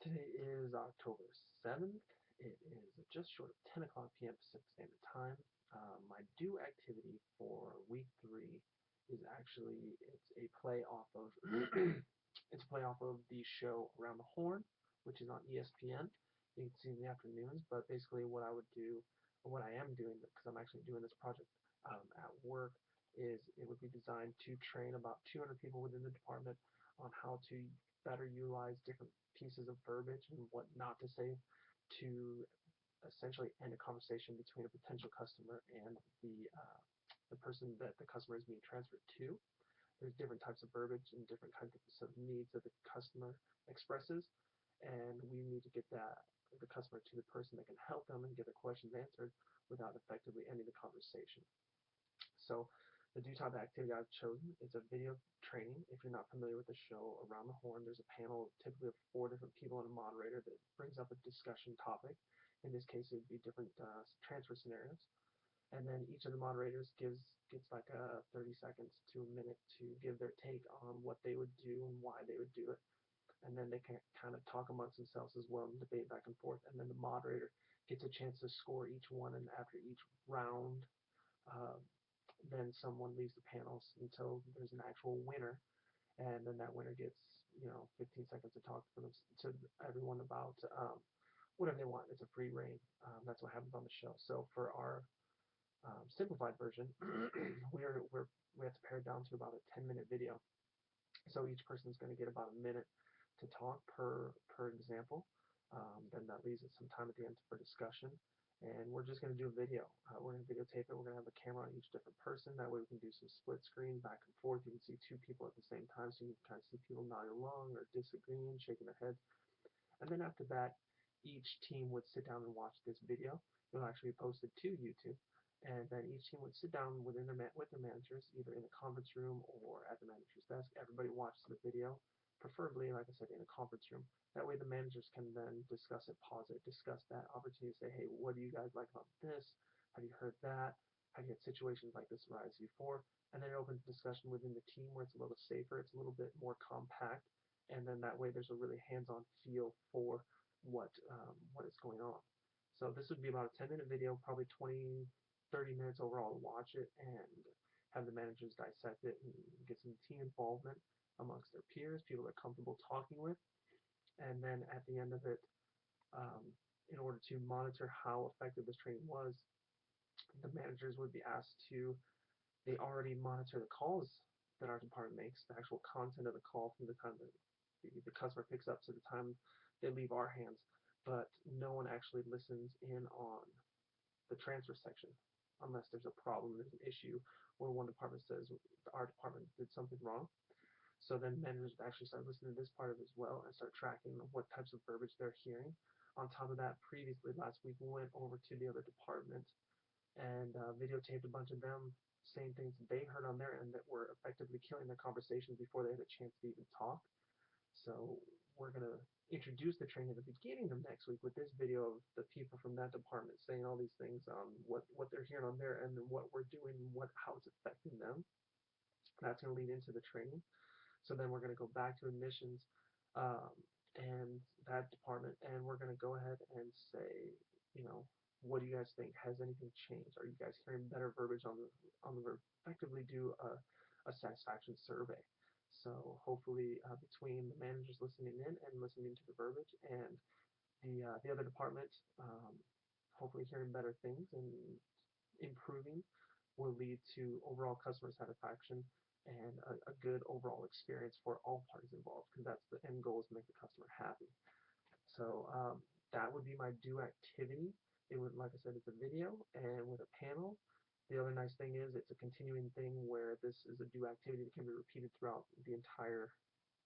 Today is October 7th. It is just short of 10 o'clock p.m. Pacific Standard Time. My due activity for week 3 is actually it's a play off of it's a play off of the show Around the Horn, which is on ESPN. You can see in the afternoons, but basically what I would do, or what I am doing, because I'm actually doing this project at work, is it would be designed to train about 200 people within the department on how to better utilize different pieces of verbiage and what not to say to essentially end a conversation between a potential customer and the person that the customer is being transferred to. There's different types of verbiage and different kinds of needs that the customer expresses, and we need to get the customer to the person that can help them and get their questions answered without effectively ending the conversation. So the due type of activity I've chosen is a video training. If you're not familiar with the show Around the Horn, there's a panel typically of 4 different people and a moderator that brings up a discussion topic. In this case, it would be different transfer scenarios. And then each of the moderators gets like 30 seconds to a minute to give their take on what they would do and why they would do it. And then they can kind of talk amongst themselves as well and debate back and forth. And then the moderator gets a chance to score each one, and after each round, uh, then someone leaves the panels until there's an actual winner, and then that winner gets 15 seconds to talk to everyone about whatever they want. It's a free reign. That's what happens on the show. So for our simplified version, we have to pare it down to about a 10-minute video. So each person is going to get about a minute to talk per example. Then that leaves us some time at the end for discussion. And we're just going to do a video. We're going to videotape it. We're going to have a camera on each different person. That way we can do some split screen back and forth. You can see 2 people at the same time, so you can kind of see people nodding along or disagreeing, shaking their heads. And then after that, each team would sit down and watch this video. It'll actually be posted to YouTube. And then each team would sit down with their managers, either in the conference room or at the manager's desk. Everybody watches the video, preferably, like I said, in a conference room. That way the managers can then discuss it, pause it, discuss that opportunity, say, hey, what do you guys like about this? Have you heard that? Have you had situations like this arise before? And then it opens discussion within the team where it's a little safer, it's a little bit more compact, and then that way there's a really hands-on feel for what is going on. So this would be about a 10-minute video, probably 20, 30 minutes overall to watch it and have the managers dissect it and get some team involvement amongst their peers, people they're comfortable talking with. And then at the end of it, um, in order to monitor how effective this training was, the managers would be asked to, they already monitor the calls that our department makes, the actual content of the call from the time that the customer picks up to the time they leave our hands, but no one actually listens in on the transfer section unless there's a problem, there's an issue where one department says our department did something wrong. So then managers actually start listening to this part of it as well and start tracking what types of verbiage they're hearing. On top of that, previously last week we went over to the other department and videotaped a bunch of them saying things that they heard on their end that were effectively killing their conversations before they had a chance to even talk. So we're going to introduce the training at the beginning of next week with this video of the people from that department saying all these things on what they're hearing on their end and what we're doing and how it's affecting them. That's going to lead into the training. So then we're going to go back to admissions um, and that department, and we're going to go ahead and say, you know, what do you guys think? Has anything changed? Are you guys hearing better verbiage on the verb? Effectively do a satisfaction survey. So hopefully between the managers listening in and listening to the verbiage and the other department, hopefully hearing better things and improving will lead to overall customer satisfaction and a good overall experience for all parties involved, because that's the end goal, is to make the customer happy. So that would be my due activity. It would, like I said, it's a video and with a panel. The other nice thing is it's a continuing thing where this is a due activity that can be repeated throughout the entire,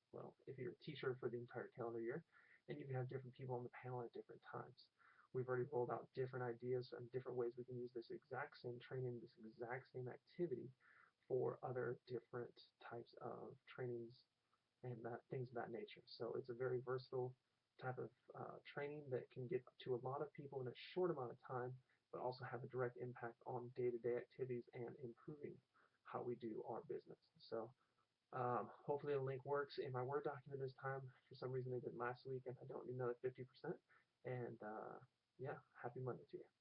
well, if you're a teacher, for the entire calendar year, and you can have different people on the panel at different times. We've already rolled out different ideas and different ways we can use this exact same training, this exact same activity for other different types of trainings and things of that nature. So it's a very versatile type of training that can get to a lot of people in a short amount of time, but also have a direct impact on day-to-day activities and improving how we do our business. So Hopefully the link works in my Word document this time. For some reason it didn't last week, and I don't need another 50%. And yeah, happy Monday to you.